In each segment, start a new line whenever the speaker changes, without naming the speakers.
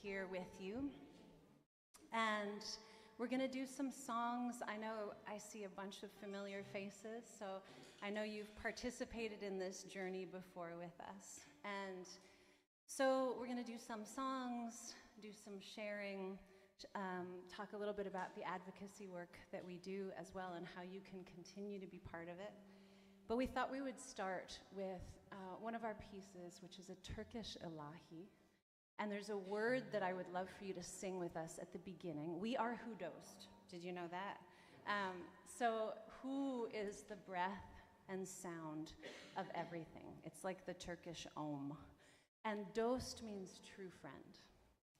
here with you. And we're going to do some songs. I know I see a bunch of familiar faces, so I know you've participated in this journey before with us. And so we're going to do some songs, do some sharing, talk a little bit about the advocacy work that we do as well and how you can continue to be part of it. But we thought we would start with one of our pieces, which is a Turkish ilahi. And there's a word that I would love for you to sing with us at the beginning. We are HuDost. Did you know that? So Hu is the breath and sound of everything. It's like the Turkish Om. And Dost means true friend.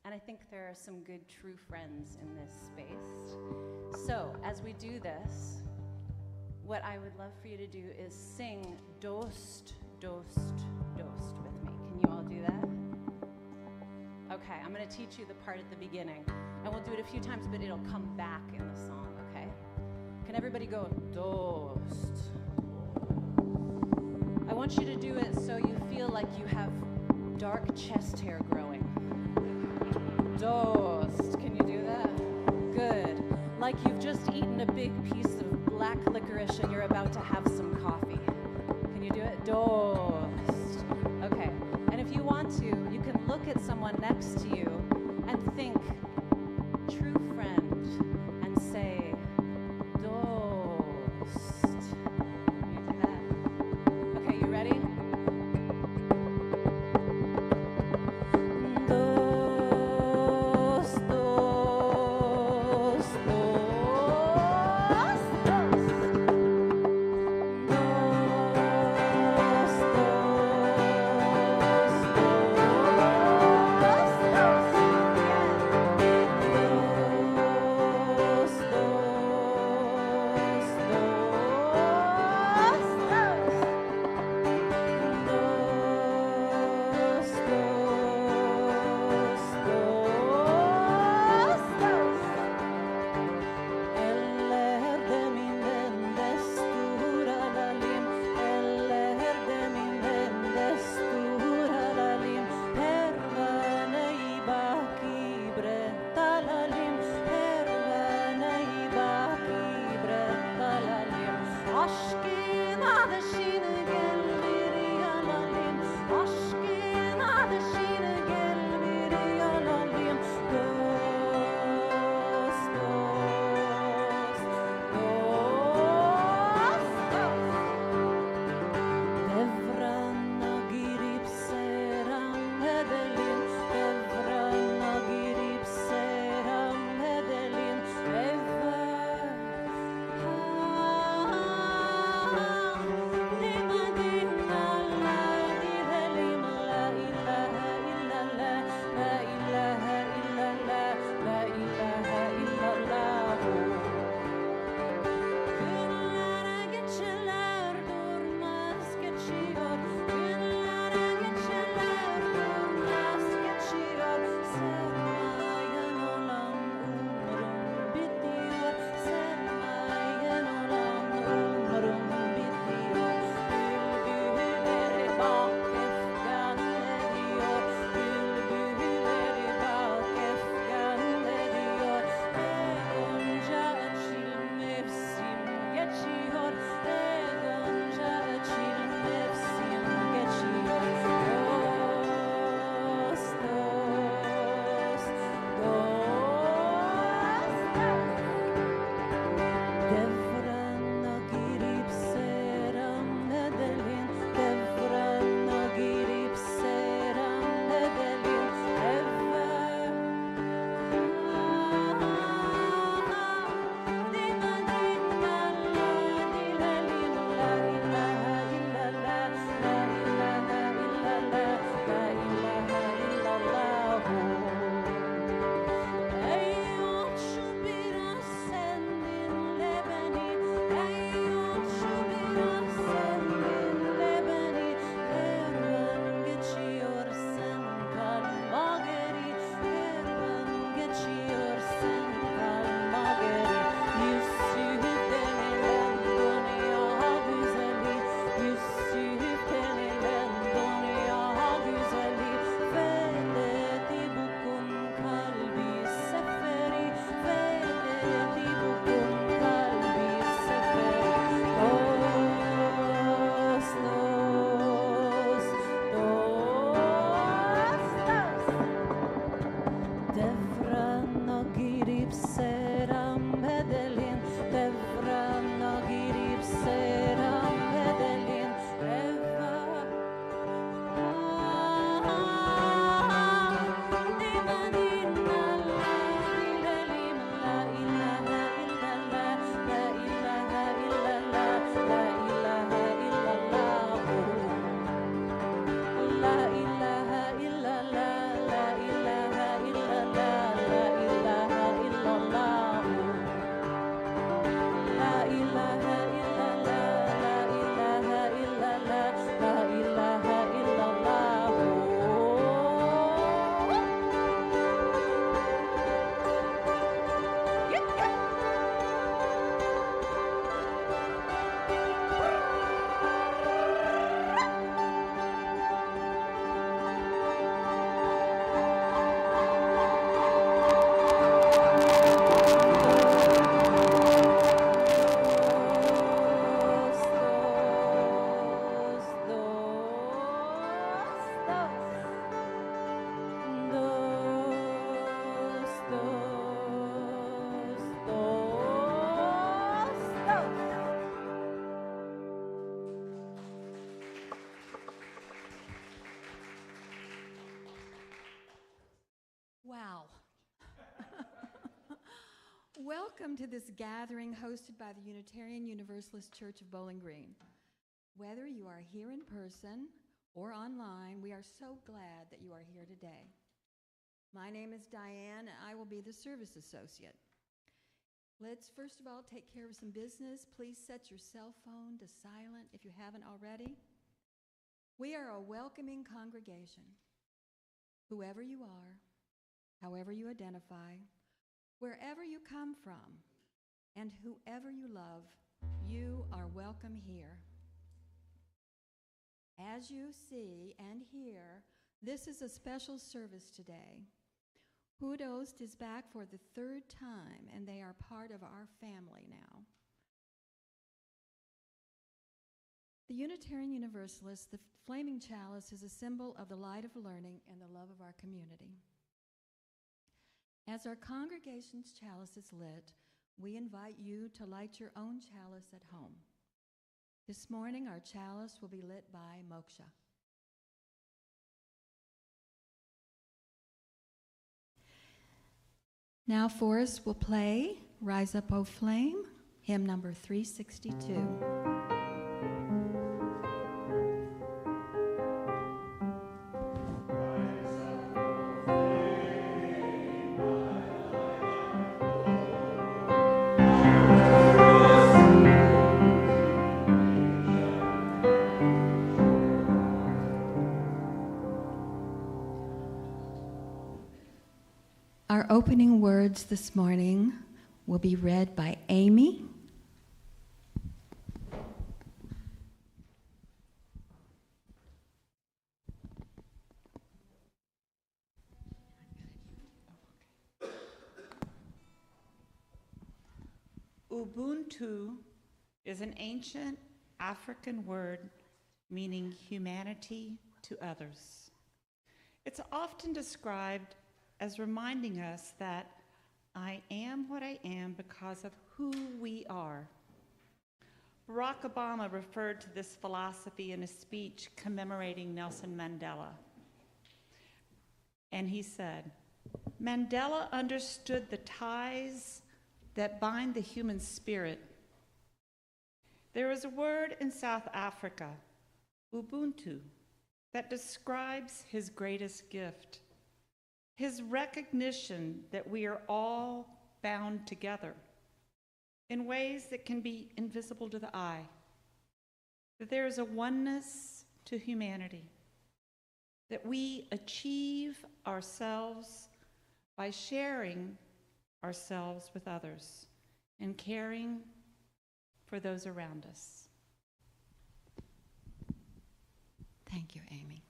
And I think there are some good true friends in this space. So as we do this, what I would love for you to do is sing Dost, Dost, Dost with me. Can you all do that? Okay, I'm going to teach you the part at the beginning. And we'll do it a few times, but it'll come back in the song, okay? Can everybody go, Dost? I want you to do it so you feel like you have dark chest hair growing. Dost. Can you do that? Good. Like you've just eaten a big piece of black licorice and you're about to have some coffee. Can you do it? Dost. Okay. And if you want to, you can look at someone next to you and think, true friend, and say, Dost. Can you do that? Okay, you ready?
Welcome to this gathering hosted by the Unitarian Universalist Church of Bowling Green. Whether you are here in person or online, we are so glad that you are here today. My name is Diane, and I will be the service associate. Let's first of all take care of some business. Please set your cell phone to silent if you haven't already. We are a welcoming congregation. Whoever you are, however you identify, wherever you come from, and whoever you love, you are welcome here. As you see and hear, this is a special service today. HuDost is back for the third time, and they are part of our family now. The Unitarian Universalist, the flaming chalice, is a symbol of the light of learning and the love of our community. As our congregation's chalice is lit, we invite you to light your own chalice at home. This morning, our chalice will be lit by Moksha. Now Forrest will play Rise Up, O Flame, hymn number 362. Our opening words this morning will be read by Amy.
Ubuntu is an ancient African word meaning humanity to others. It's often described as reminding us that I am what I am because of who we are. Barack Obama referred to this philosophy in a speech commemorating Nelson Mandela. And he said, Mandela understood the ties that bind the human spirit. There is a word in South Africa, Ubuntu, that describes his greatest gift. His recognition that we are all bound together in ways that can be invisible to the eye, that there is a oneness to humanity, that we achieve ourselves by sharing ourselves with others and caring for those around us.
Thank you, Amy.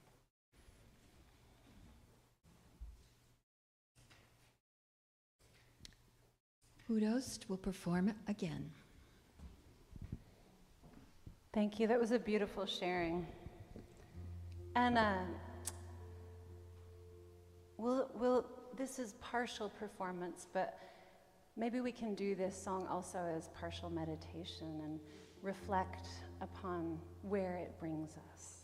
HuDost will perform it again.
Thank you. That was a beautiful sharing. And this is partial performance, but maybe we can do this song also as partial meditation and reflect upon where it brings us.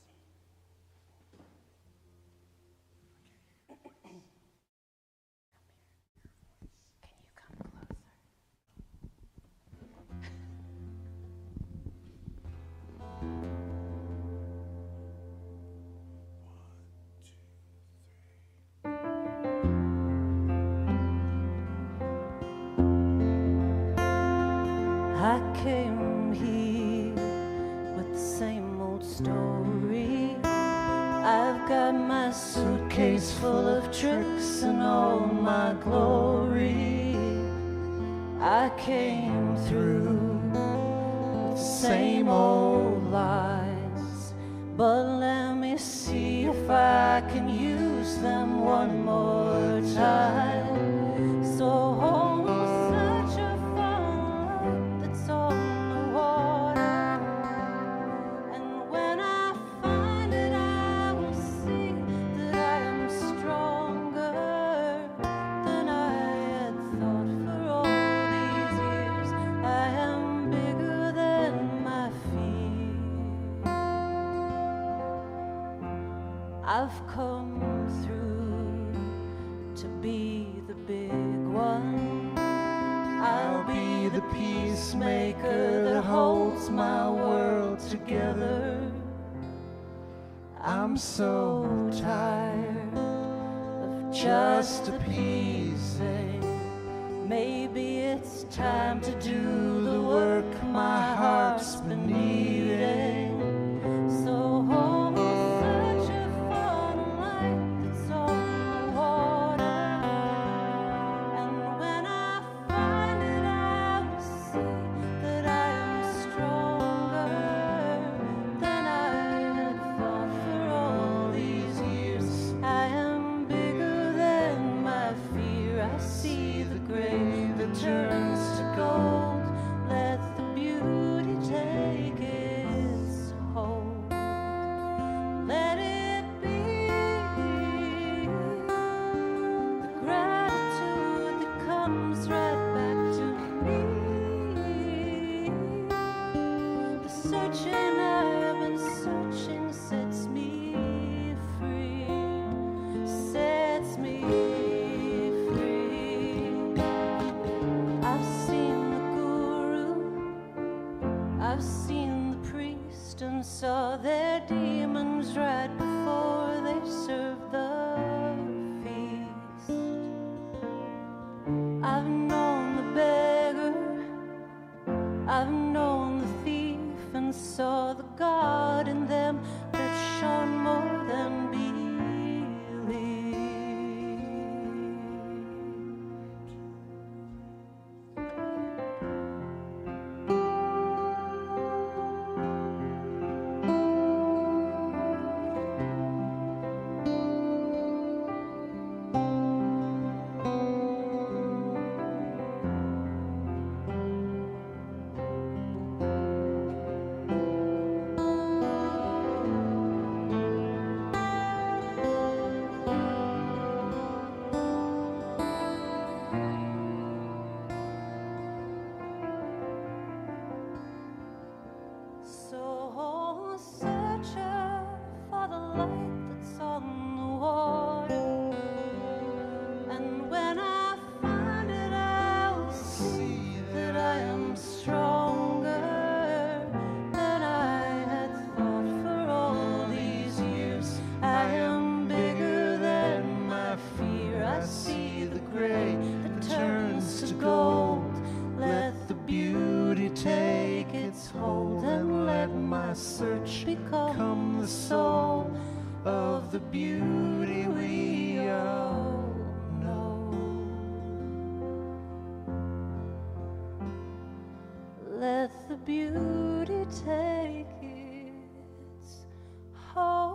I came here with the same old story. I've got my suitcase full of tricks and all my glory. I came through with the same old lies, but let me see if I can use them one more time. So hold such a fun that's on the water, and when I find it, I will see that I am stronger than I had thought. For all these years, I am bigger than my fear. I've come through to be the big one. I peacemaker that holds my world together. I'm so tired of just appeasing. Maybe it's time to do the work my heart's been needing. So search for the light that's on the water. And when I find it, I will see that I am stronger than I had thought for all these years. I am bigger than my fear. I see the gray that turns to gold. Let the beauty take its hold. Let it be the gratitude that comes right back to me. The searching I've been searching sets me free, sets me free. I've seen the guru, I've seen the priest, and saw their demons right before they served the feast. I've known the beggar, I've known the thief, and saw the God in them that shone more than belief. So searcher for the light that's on the water, and when I find it, I will see that I am stronger than I had thought for all these years. I am bigger than my fear. I see the gray that turns to gold. Let the beauty take its hold, and let my search become the soul of the beauty we all know. Let the beauty take its hold.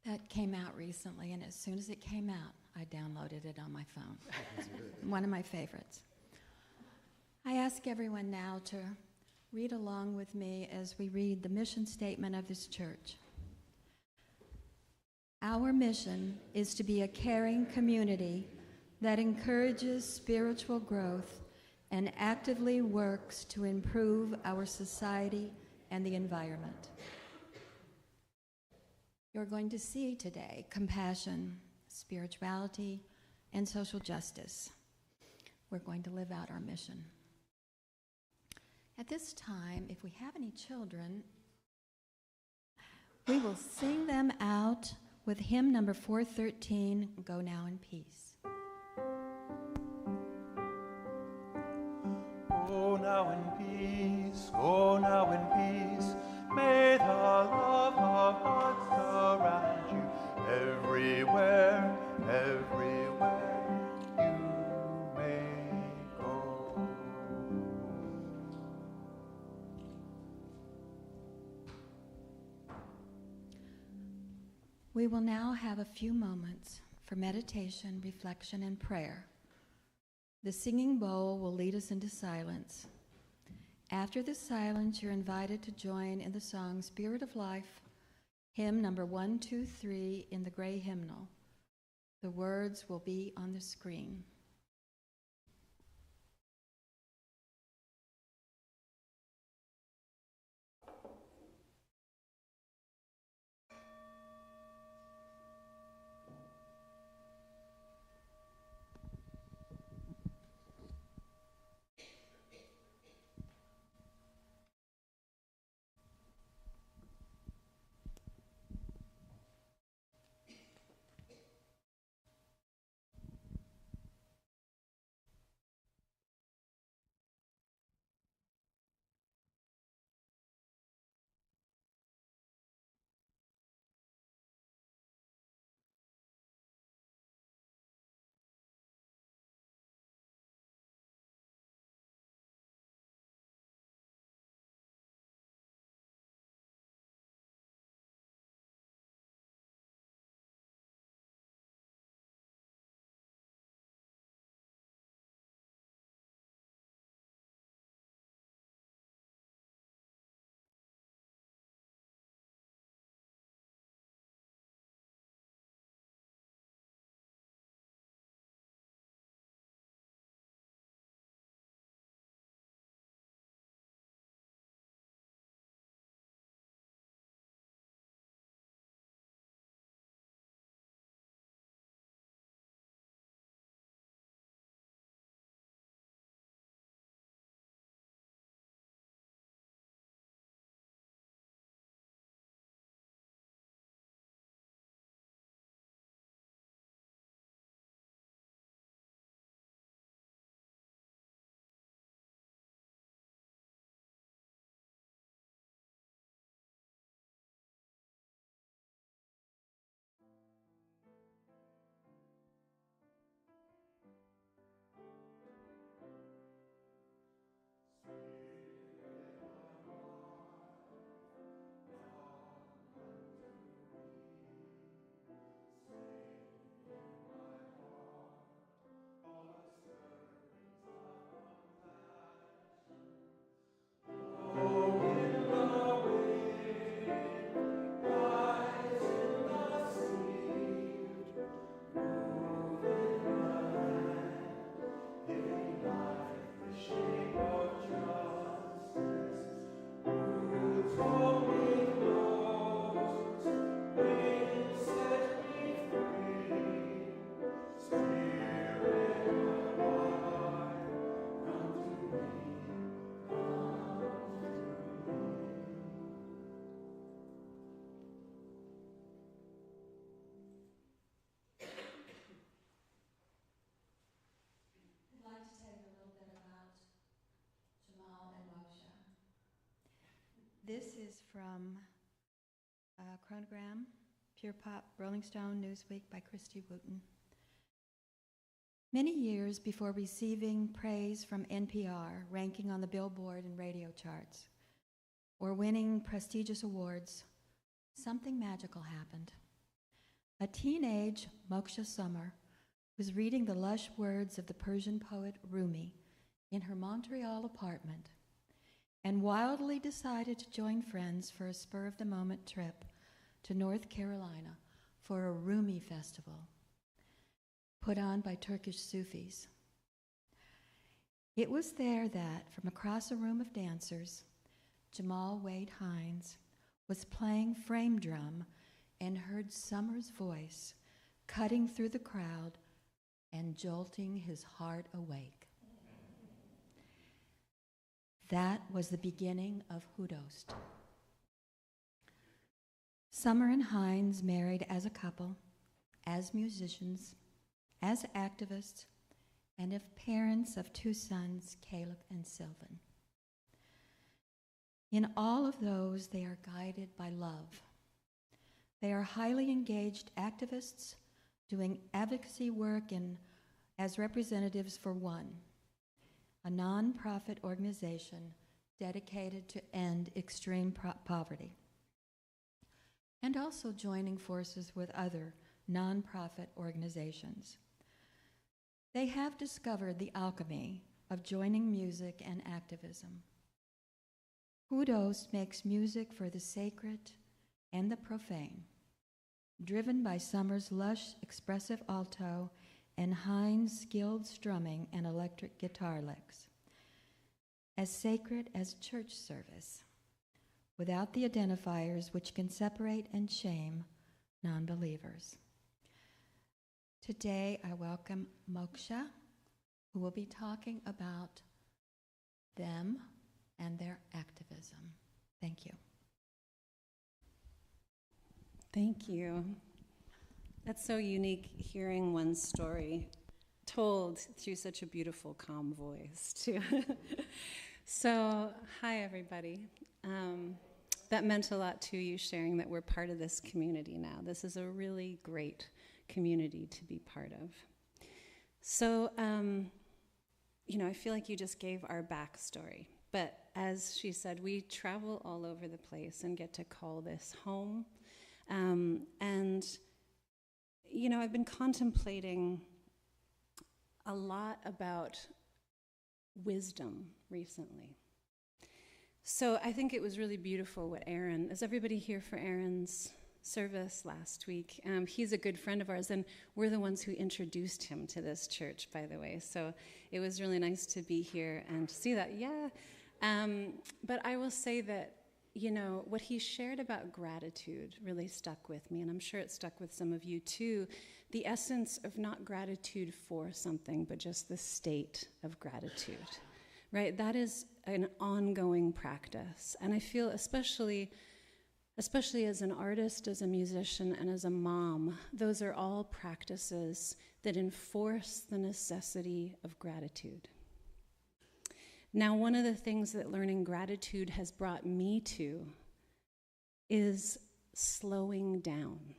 That came out recently, and as soon as it came out, I downloaded it on my phone. One of my favorites. I ask everyone now to read along with me as we read the mission statement of this church. Our mission is to be a caring community that encourages spiritual growth and actively works to improve our society and the environment. You're going to see today compassion, spirituality, and social justice. We're going to live out our mission. At this time, if we have any children, we will sing them out with hymn number 413, Go Now in Peace.
Go now in peace, go now in peace. May the love of God surround you everywhere, everywhere you may go.
We will now have a few moments for meditation, reflection, and prayer. The singing bowl will lead us into silence. After the silence, you're invited to join in the song Spirit of Life, hymn number 123 in the gray hymnal. The words will be on the screen. This is from Chronogram, Pure Pop, Rolling Stone, Newsweek by Christy Wooten. Many years before receiving praise from NPR, ranking on the Billboard and radio charts, or winning prestigious awards, something magical happened. A teenage Moksha Summer was reading the lush words of the Persian poet Rumi in her Montreal apartment and wildly decided to join friends for a spur-of-the-moment trip to North Carolina for a Rumi festival put on by Turkish Sufis. It was there that, from across a room of dancers, Jamal Wade Hines was playing frame drum and heard Summer's voice cutting through the crowd and jolting his heart awake. That was the beginning of HuDost. Summer and Hines married as a couple, as musicians, as activists, and as parents of 2 sons, Caleb and Sylvan. In all of those, they are guided by love. They are highly engaged activists doing advocacy work as representatives for One, a nonprofit organization dedicated to end extreme poverty, and also joining forces with other nonprofit organizations. They have discovered the alchemy of joining music and activism. HuDost makes music for the sacred and the profane, driven by Summer's lush, expressive alto and Hines' skilled strumming and electric guitar licks, as sacred as church service, without the identifiers which can separate and shame non-believers. Today, I welcome Moksha, who will be talking about them and their activism. Thank you.
Thank you. That's so unique, hearing one's story told through such a beautiful, calm voice, too. So, hi, everybody. That meant a lot to you, sharing that we're part of this community now. This is a really great community to be part of. So, I feel like you just gave our backstory. But as she said, we travel all over the place and get to call this home. I've been contemplating a lot about wisdom recently. So I think it was really beautiful what Aaron, is everybody here for Aaron's service last week? He's a good friend of ours, and we're the ones who introduced him to this church, by the way. So it was really nice to be here and to see that, yeah. But I will say that, what he shared about gratitude really stuck with me, and I'm sure it stuck with some of you too. The essence of not gratitude for something, but just the state of gratitude, right? That is an ongoing practice. And I feel especially as an artist, as a musician, and as a mom, those are all practices that enforce the necessity of gratitude. Now, one of the things that learning gratitude has brought me to is slowing down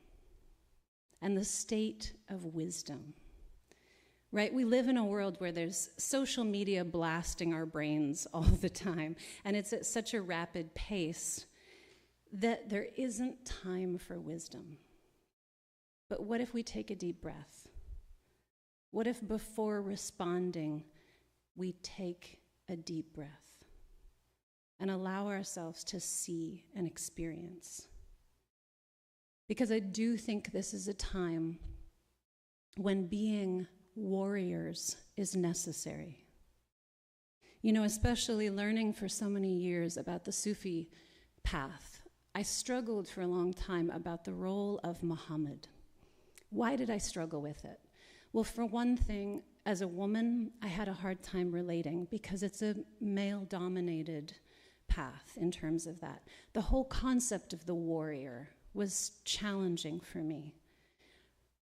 and the state of wisdom, right? We live in a world where there's social media blasting our brains all the time, and it's at such a rapid pace that there isn't time for wisdom. But what if we take a deep breath? What if before responding, we take a deep breath and allow ourselves to see and experience? Because I do think this is a time when being warriors is necessary. Especially learning for so many years about the Sufi path, I struggled for a long time about the role of Muhammad. Why did I struggle with it? Well, for one thing, as a woman, I had a hard time relating because it's a male-dominated path in terms of that. The whole concept of the warrior was challenging for me.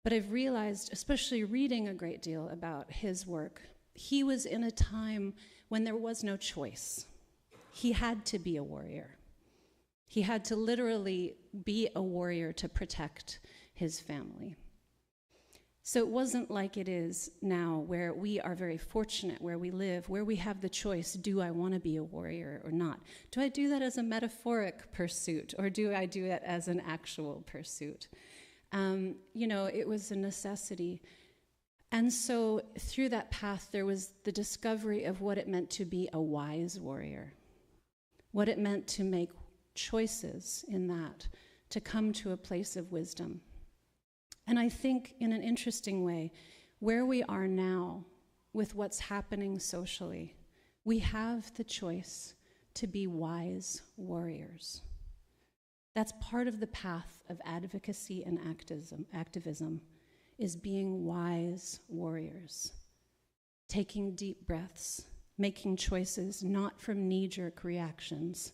But I've realized, especially reading a great deal about his work, he was in a time when there was no choice. He had to be a warrior. He had to literally be a warrior to protect his family. So it wasn't like it is now, where we are very fortunate where we live, where we have the choice, do I want to be a warrior or not? Do I do that as a metaphoric pursuit, or do I do it as an actual pursuit? It was a necessity. And so through that path, there was the discovery of what it meant to be a wise warrior, what it meant to make choices in that, to come to a place of wisdom. And I think in an interesting way, where we are now with what's happening socially, we have the choice to be wise warriors. That's part of the path of advocacy and activism is being wise warriors, taking deep breaths, making choices not from knee-jerk reactions,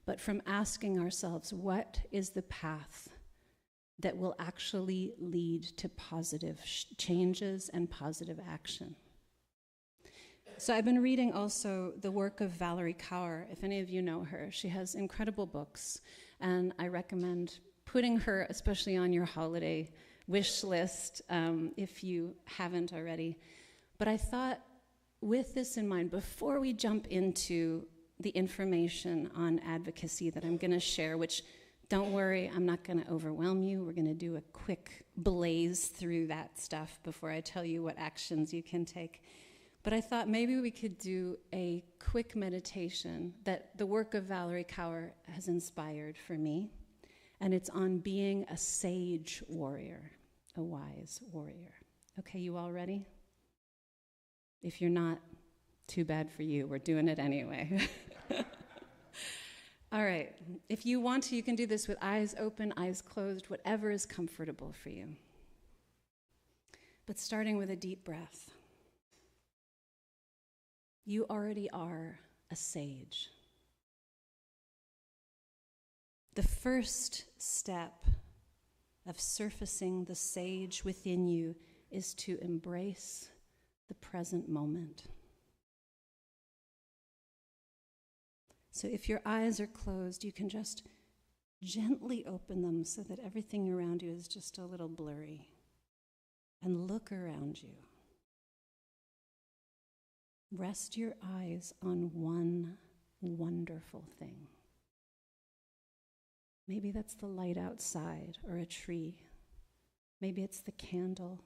but from asking ourselves, what is the path that will actually lead to positive changes and positive action? So I've been reading also the work of Valerie Kaur. If any of you know her, she has incredible books, and I recommend putting her especially on your holiday wish list if you haven't already. But I thought, with this in mind, before we jump into the information on advocacy that I'm going to share, which, don't worry, I'm not going to overwhelm you. We're going to do a quick blaze through that stuff before I tell you what actions you can take. But I thought maybe we could do a quick meditation that the work of Valerie Kaur has inspired for me. And it's on being a sage warrior, a wise warrior. Okay, you all ready? If you're not, too bad for you. We're doing it anyway. All right, if you want to, you can do this with eyes open, eyes closed, whatever is comfortable for you. But starting with a deep breath. You already are a sage. The first step of surfacing the sage within you is to embrace the present moment. So if your eyes are closed, you can just gently open them so that everything around you is just a little blurry. And look around you. Rest your eyes on one wonderful thing. Maybe that's the light outside or a tree. Maybe it's the candle.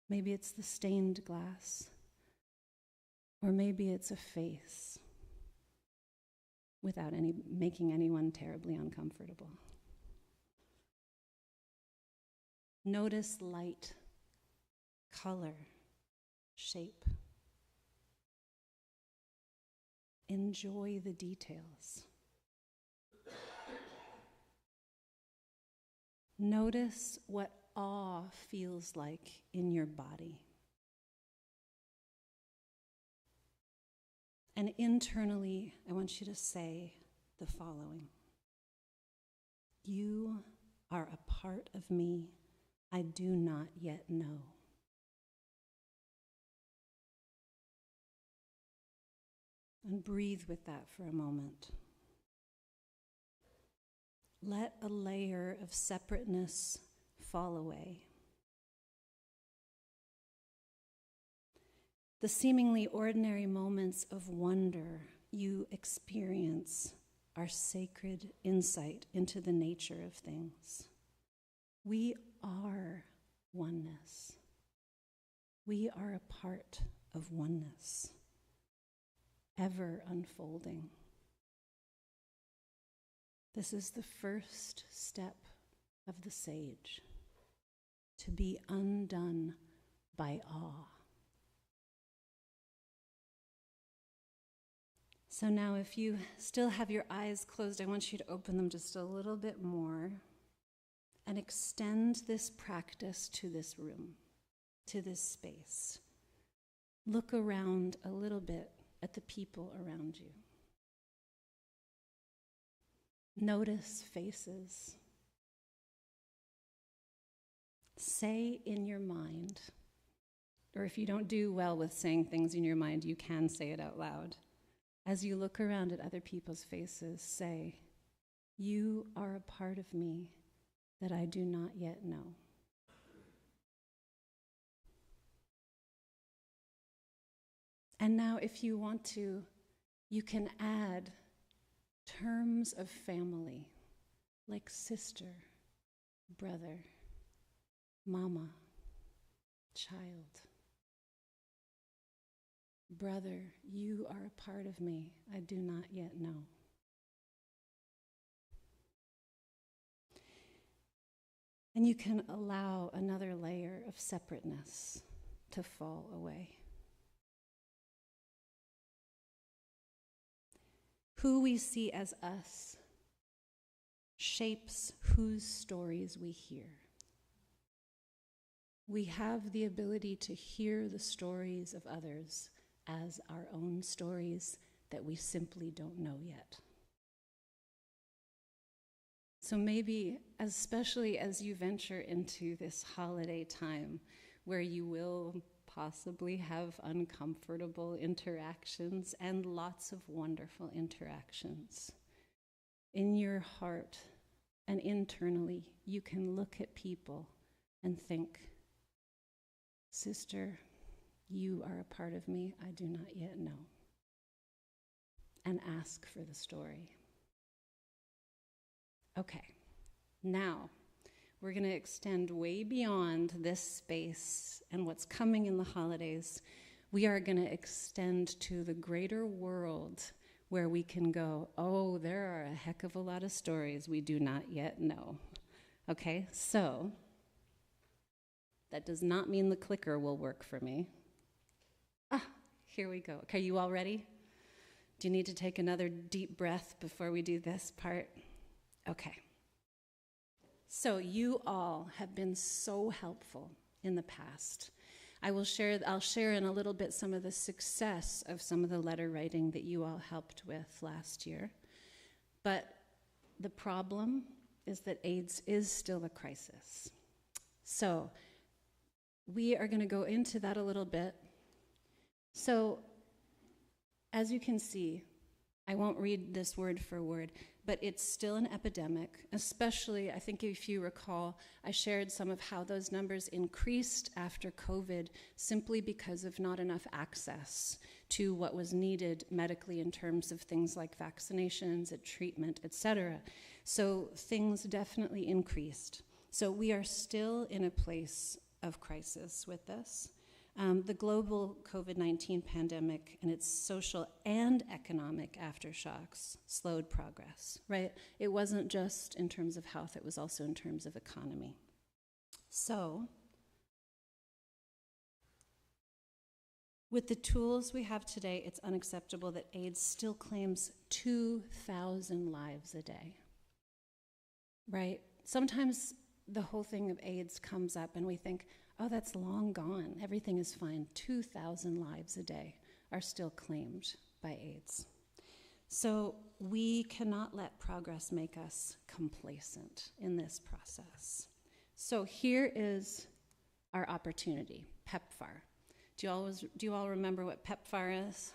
Maybe it's the stained glass. Or maybe it's a face, without making anyone terribly uncomfortable. Notice light, color, shape. Enjoy the details. Notice what awe feels like in your body. And internally, I want you to say the following. You are a part of me I do not yet know. And breathe with that for a moment. Let a layer of separateness fall away. The seemingly ordinary moments of wonder you experience are sacred insight into the nature of things. We are oneness. We are a part of oneness, ever unfolding. This is the first step of the sage, to be undone by awe. So now if you still have your eyes closed, I want you to open them just a little bit more and extend this practice to this room, to this space. Look around a little bit at the people around you. Notice faces. Say in your mind, or if you don't do well with saying things in your mind, you can say it out loud. As you look around at other people's faces, say, You are a part of me that I do not yet know. And now, if you want to, you can add terms of family, like sister, brother, mama, child. Brother, you are a part of me I do not yet know. And you can allow another layer of separateness to fall away. Who we see as us shapes whose stories we hear. We have the ability to hear the stories of others as our own stories that we simply don't know yet. So maybe, especially as you venture into this holiday time where you will possibly have uncomfortable interactions and lots of wonderful interactions, in your heart and internally, you can look at people and think, sister, you are a part of me I do not yet know, and ask for the story. Okay, now we're going to extend way beyond this space and what's coming in the holidays. We are going to extend to the greater world where we can go, oh, there are a heck of a lot of stories we do not yet know. Okay, so that does not mean the clicker will work for me. Here we go. Okay, you all ready? Do you need to take another deep breath before we do this part? Okay. So you all have been so helpful in the past. I'll share in a little bit some of the success of some of the letter writing that you all helped with last year. But the problem is that AIDS is still a crisis. So we are going to go into that a little bit. So as you can see, I won't read this word for word, but it's still an epidemic, especially, I think if you recall, I shared some of how those numbers increased after COVID simply because of not enough access to what was needed medically in terms of things like vaccinations, treatment, etc. So things definitely increased. So we are still in a place of crisis with this. The global COVID-19 pandemic and its social and economic aftershocks slowed progress, right? It wasn't just in terms of health, it was also in terms of economy. So, with the tools we have today, it's unacceptable that AIDS still claims 2,000 lives a day, right? Sometimes the whole thing of AIDS comes up and we think, oh, that's long gone. Everything is fine. 2,000 lives a day are still claimed by AIDS. So we cannot let progress make us complacent in this process. So here is our opportunity, PEPFAR. Do you all remember what PEPFAR is?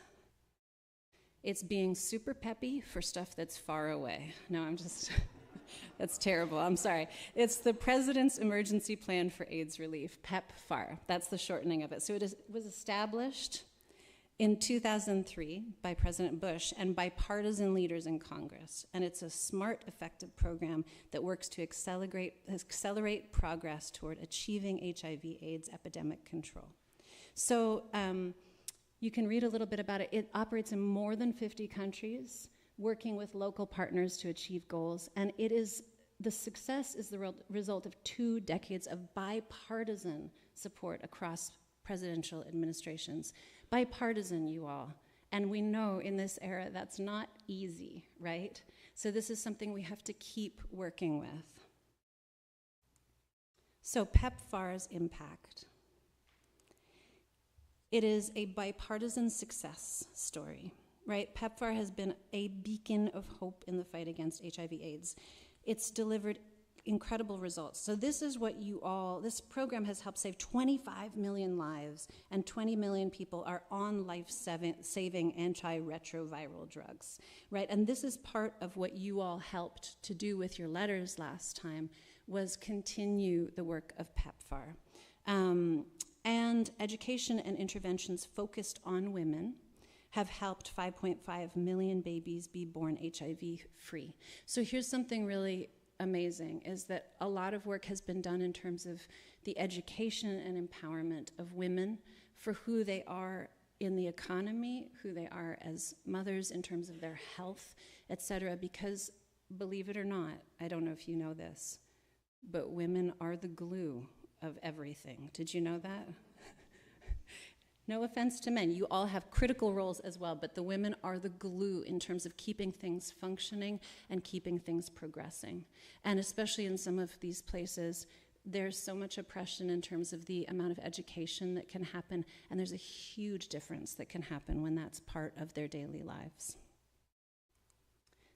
It's being super peppy for stuff that's far away. No, I'm just... That's terrible, I'm sorry. It's the President's Emergency Plan for AIDS Relief, PEPFAR. That's the shortening of it. So it was established in 2003 by President Bush and bipartisan leaders in Congress. And it's a smart, effective program that works to accelerate progress toward achieving HIV/AIDS epidemic control. So you can read a little bit about it. It operates in more than 50 countries, working with local partners to achieve goals, and the success is the result of 2 decades of bipartisan support across presidential administrations. Bipartisan, you all. And we know in this era that's not easy, right? So this is something we have to keep working with. So PEPFAR's impact. It is a bipartisan success story. Right, PEPFAR has been a beacon of hope in the fight against HIV/AIDS. It's delivered incredible results. So this is what this program has helped save 25 million lives, and 20 million people are on life-saving antiretroviral drugs, right? And this is part of what you all helped to do with your letters last time, was continue the work of PEPFAR. And education and interventions focused on women have helped 5.5 million babies be born HIV-free. So here's something really amazing, is that a lot of work has been done in terms of the education and empowerment of women for who they are in the economy, who they are as mothers in terms of their health, etc. Because, believe it or not, I don't know if you know this, but women are the glue of everything. Did you know that? No offense to men, you all have critical roles as well, but the women are the glue in terms of keeping things functioning and keeping things progressing. And especially in some of these places, there's so much oppression in terms of the amount of education that can happen, and there's a huge difference that can happen when that's part of their daily lives.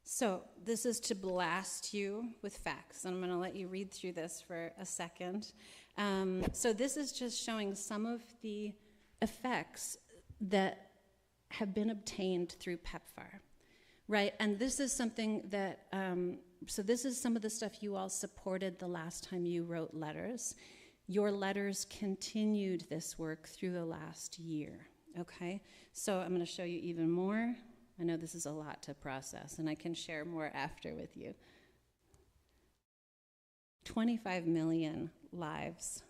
So this is to blast you with facts, and I'm going to let you read through this for a second. So this is just showing some of the effects that have been obtained through PEPFAR, right? And this is something that, so this is some of the stuff you all supported the last time you wrote letters. Your letters continued this work through the last year, okay? So I'm going to show you even more. I know this is a lot to process, and I can share more after with you. 25 million lives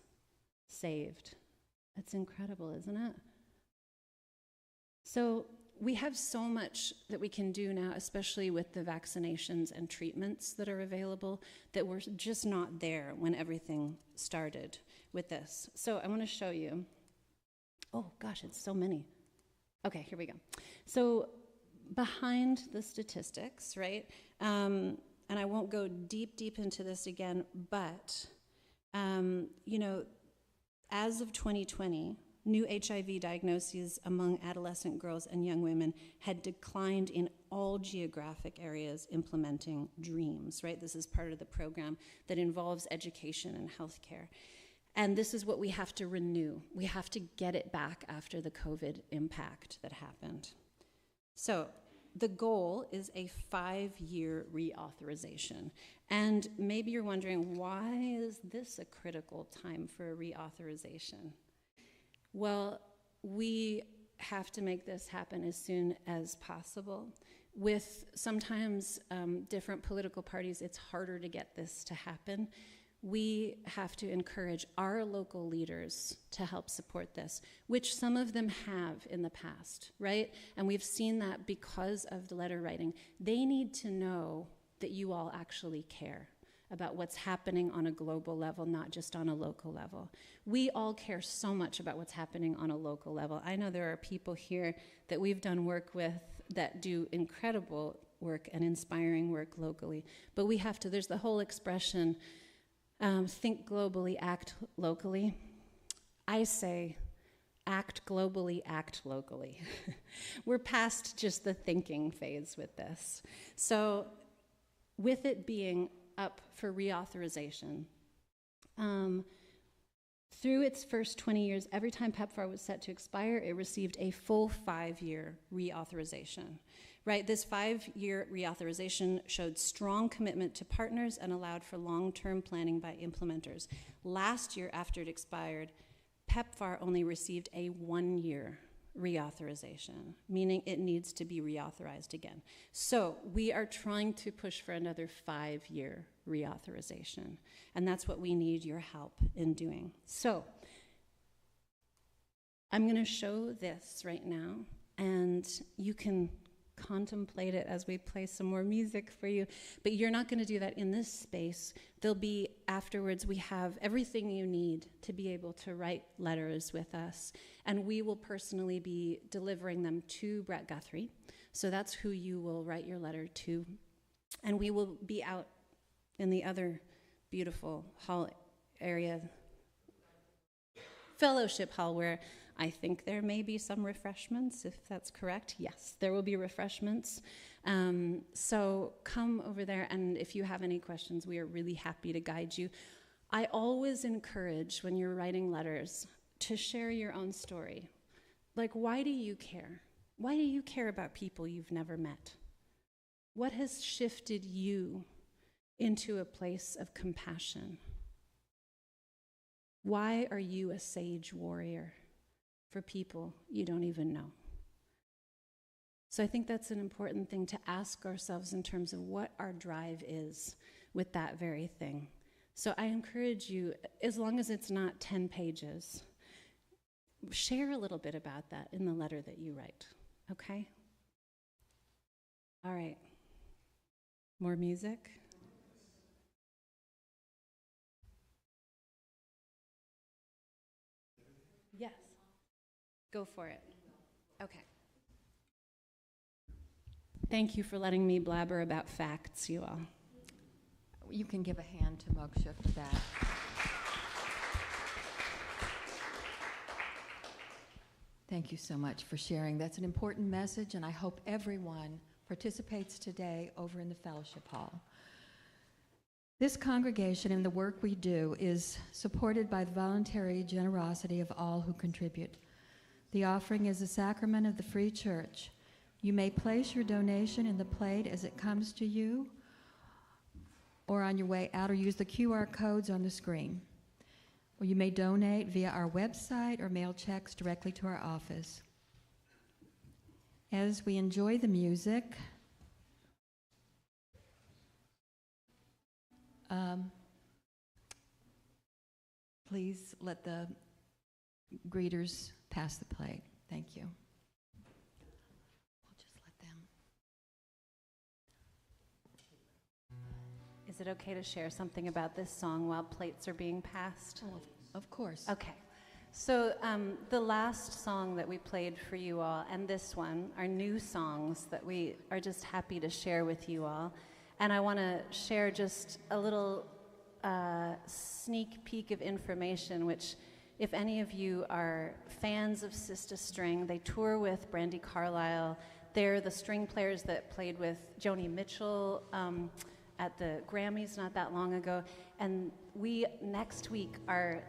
saved. That's incredible, isn't it? So we have so much that we can do now, especially with the vaccinations and treatments that are available, that were just not there when everything started with this. So I want to show you. Oh, gosh, it's so many. Okay, here we go. So behind the statistics, right, and I won't go deep into this again, but, you know, as of 2020, new HIV diagnoses among adolescent girls and young women had declined in all geographic areas implementing DREAMS, right? This is part of the program that involves education and healthcare. And this is what we have to renew. We have to get it back after the COVID impact that happened. So the goal is a 5-year reauthorization. And maybe you're wondering, why is this a critical time for a reauthorization? Well, we have to make this happen as soon as possible. With sometimes different political parties, it's harder to get this to happen. We have to encourage our local leaders to help support this, which some of them have in the past, right? And we've seen that because of the letter writing. They need to know that you all actually care about what's happening on a global level, not just on a local level. We all care so much about what's happening on a local level. I know there are people here that we've done work with that do incredible work and inspiring work locally, but we have to, there's the whole expression, think globally, act locally. I say, act globally, act locally. We're past just the thinking phase with this. So with it being up for reauthorization, through its first 20 years, every time PEPFAR was set to expire, it received a full 5-year reauthorization. Right, this 5-year reauthorization showed strong commitment to partners and allowed for long-term planning by implementers. Last year, after it expired, PEPFAR only received a 1-year reauthorization, meaning it needs to be reauthorized again. So we are trying to push for another 5-year reauthorization, and that's what we need your help in doing. So I'm going to show this right now, and you can contemplate it as we play some more music for you, but you're not going to do that in this space. There'll be, afterwards, we have everything you need to be able to write letters with us, and we will personally be delivering them to Brett Guthrie, so that's who you will write your letter to, and we will be out in the other beautiful hall area, fellowship hall, where I think there may be some refreshments, if that's correct. Yes, there will be refreshments. So come over there, and if you have any questions, we are really happy to guide you. I always encourage, when you're writing letters, to share your own story. Like, why do you care? Why do you care about people you've never met? What has shifted you into a place of compassion? Why are you a sage warrior for people you don't even know? So I think that's an important thing to ask ourselves in terms of what our drive is with that very thing. So I encourage you, as long as it's not 10 pages, share a little bit about that in the letter that you write, okay? All right. More music? Yes. Go for it. Okay. Thank you for letting me blabber about facts, you all.
You can give a hand to Moksha for that. Thank you so much for sharing. That's an important message, and I hope everyone participates today over in the fellowship hall. This congregation and the work we do is supported by the voluntary generosity of all who contribute. The offering is a sacrament of the free church. You may place your donation in the plate as it comes to you, or on your way out, or use the QR codes on the screen. Or you may donate via our website or mail checks directly to our office. As we enjoy the music, please let the greeters pass the plate. Thank you. We'll just let them.
Is it okay to share something about this song while plates are being passed?
Oh, of course.
Okay. So the last song that we played for you all and this one are new songs that we are just happy to share with you all. And I want to share just a little sneak peek of information, which if any of you are fans of Sista String, they tour with Brandi Carlile. They're the string players that played with Joni Mitchell at the Grammys not that long ago. And we, next week, are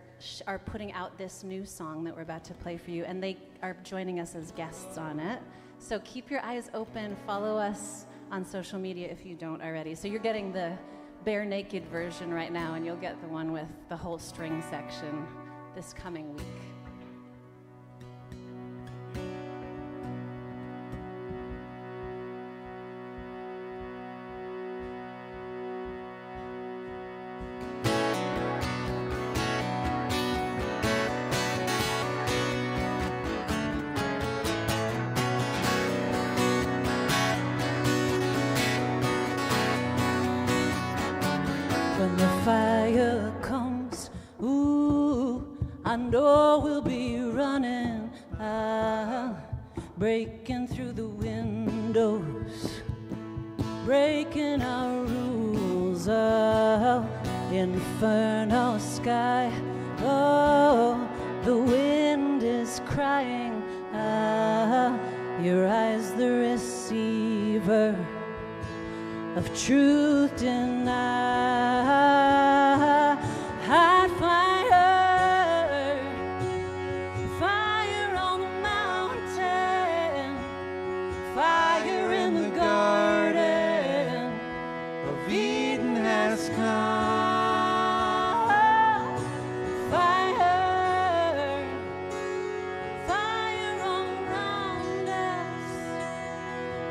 putting out this new song that we're about to play for you, and they are joining us as guests on it. So keep your eyes open, follow us on social media if you don't already. So you're getting the bare naked version right now, and you'll get the one with the whole string section this coming week.
When the fire comes, ooh, I know we'll be running out, breaking through the windows, breaking our rules, oh, inferno sky, oh, the wind is crying, ah, your eyes the receiver of truth denied. Hot fire, fire on the mountain, fire in the garden of Eden has come. Fire, fire all around us,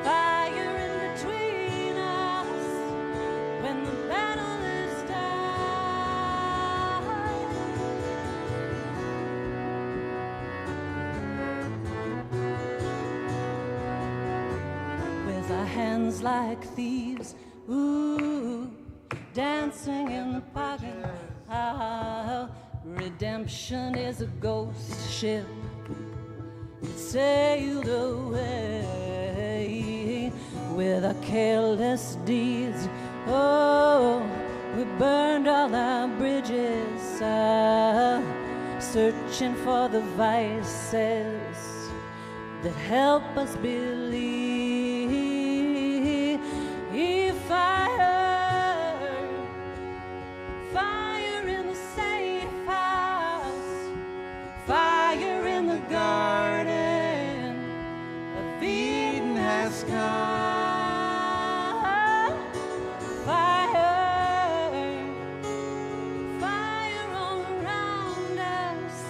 fire in between us when the battle is done. With our hands like thieves, ooh, dancing in the pocket. Ah, redemption is a ghost ship. It sailed away with our careless deeds. Oh, we burned all our bridges. searching for the vices that help us believe. Fire in the safe house, fire in the garden of Eden has come. Fire all around us,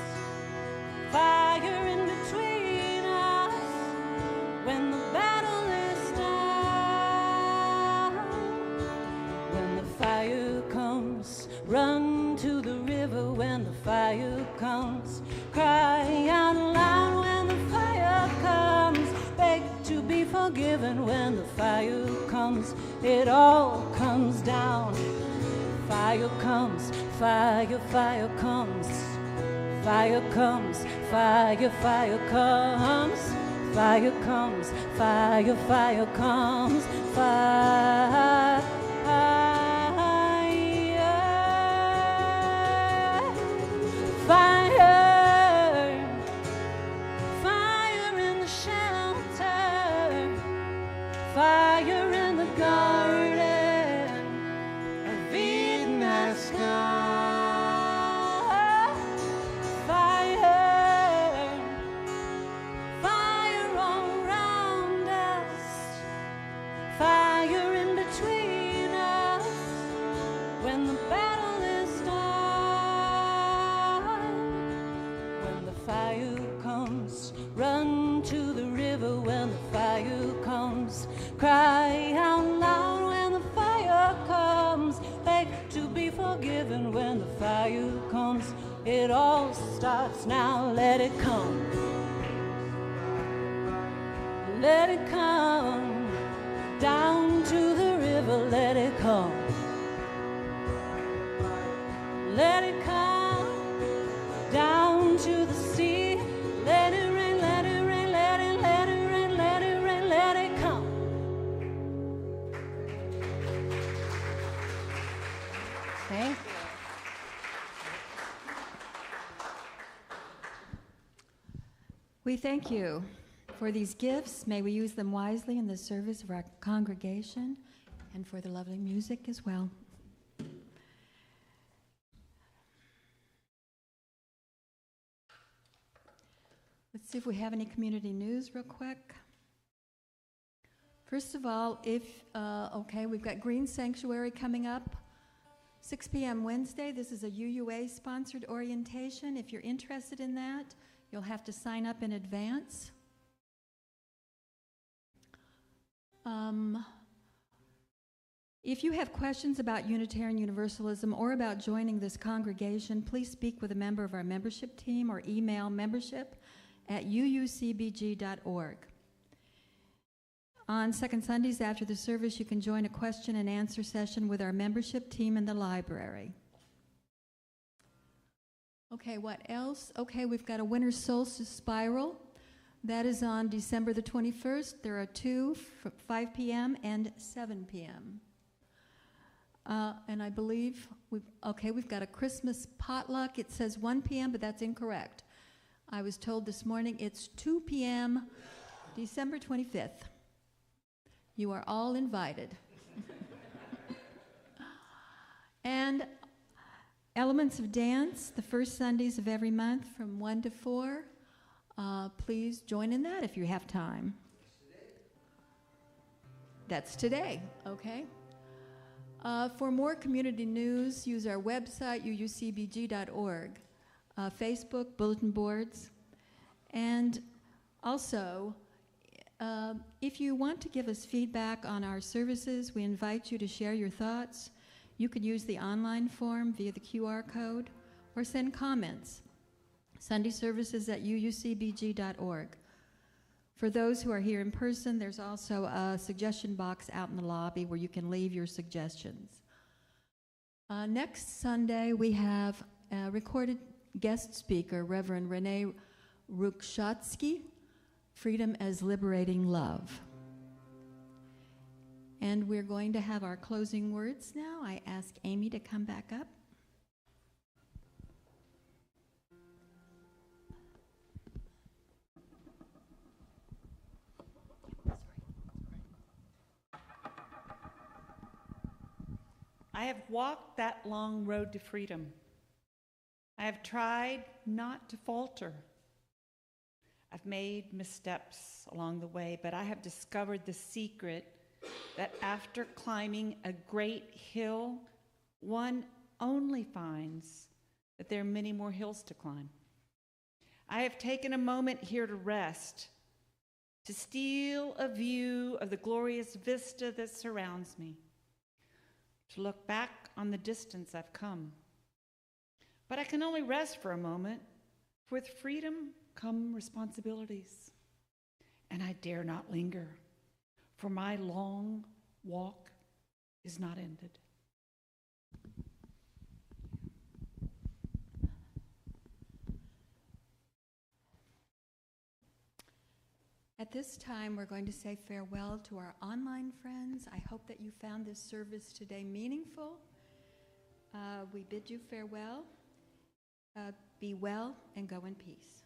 fire in between us when the battle is done. When the fire comes, run to the river. When the fire comes, cry out loud. When the fire comes, beg to be forgiven. When the fire comes, it all comes down. Fire comes, fire, fire comes. Fire comes, fire, fire comes. Fire comes, fire, fire comes. Fire. Fire, fire in the shelter, fire in the garden of Eden has come. Fire, fire all around us, fire in between us when the battle is done. Fire comes, run to the river. When the fire comes, cry out loud. When the fire comes, beg to be forgiven. When the fire comes, it all starts now. Let it come, let it come down to the river. Let it come, let it come down to the sea. Let it rain, let it rain, let it, let it rain, let it rain, let it come. Thank you.
We thank you for these gifts. May we use them wisely in the service of our congregation and for the lovely music as well. Let's see if we have any community news real quick. First of all, we've got Green Sanctuary coming up, 6 p.m. Wednesday. This is a UUA-sponsored orientation. If you're interested in that, you'll have to sign up in advance. If you have questions about Unitarian Universalism or about joining this congregation, please speak with a member of our membership team or email membership@uucbg.org. On second Sundays after the service, you can join a question and answer session with our membership team in the library. Okay, what else? Okay, we've got a winter solstice spiral. That is on December the 21st. There are two, 5 p.m. and 7 p.m. And I believe we've got a Christmas potluck. It says 1 p.m., but that's incorrect. I was told this morning it's 2 p.m., December 25th. You are all invited. And Elements of Dance, the first Sundays of every month from 1 to 4. Please join in that if you have time. That's today, okay? For more community news, use our website, uucbg.org, Facebook, bulletin boards, and also, if you want to give us feedback on our services, we invite you to share your thoughts. You could use the online form via the QR code or send comments. Sunday services at uucbg.org. For those who are here in person, there's also a suggestion box out in the lobby where you can leave your suggestions. Next Sunday, we have a recorded guest speaker, Reverend Renee Rukshatsky, Freedom as Liberating Love. And we're going to have our closing words now. I ask Amy to come back up.
I have walked that long road to freedom. I have tried not to falter. I've made missteps along the way, but I have discovered the secret that after climbing a great hill, one only finds that there are many more hills to climb. I have taken a moment here to rest, to steal a view of the glorious vista that surrounds me, to look back on the distance I've come. But I can only rest for a moment, for with freedom come responsibilities, and I dare not linger, for my long walk is not ended.
At this time, we're going to say farewell to our online friends. I hope that you found this service today meaningful. We bid you farewell. Be well and go in peace.